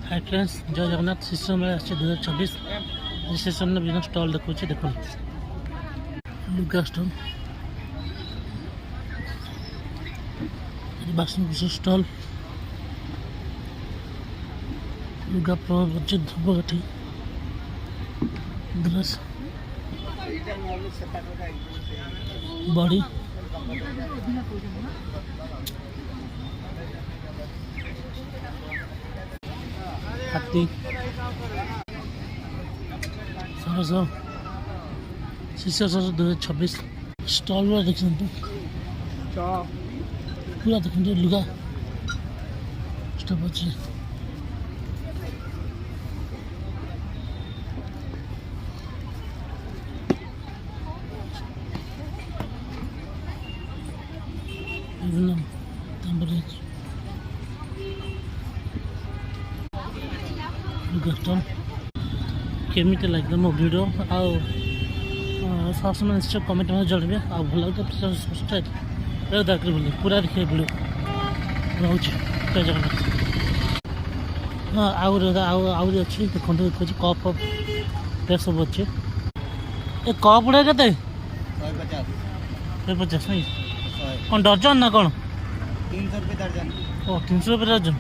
Hi friends, जय जगन्नाथ। शिशु मेला 2026 reception में बिजनेस स्टॉल देखुँ देख लुगा स्टॉल बासन स्टॉल लुगा अच्छे धूपकाठी ड्रेस बॉडी हाथी सरस शिशु सरस 2026 स्टॉल वाला देखते पूरा देखते लुगा स्टॉप अच्छे ବିଭିନ୍ନ ତାପରେ ଲୁଗାଷ୍ଟଲ୍ କେମିତି ଲାଗିଲା ମୋ ଭିଡ଼ିଓ ଆଉ ସବসমୟ ନିଶ୍ଚୟ କମେଣ୍ଟ ମଧ୍ୟ ଜଣାଇବେ ଆଉ ଭଲ ଲାଗୁଥିଲା ସବସ୍କ୍ରାଇବ୍ ଦରକାର ବୋଲି ପୁରା ଦେଖିବେ ଭିଡ଼ିଓ ରହୁଛି। ଜୟ ଜଗନ୍ନାଥ। ହଁ ଆହୁରି ଅଛି ଦେଖନ୍ତୁ ଅଛି କପ୍ ଫପ୍ ସବୁ ଅଛି। ଏ କପ୍ ଗୁଡ଼ା କେତେ? 150 ନାଇଁ कौन दर्जन ना कौन 300 रुपये दर्जन। ओ 300 रुपये दर्जन।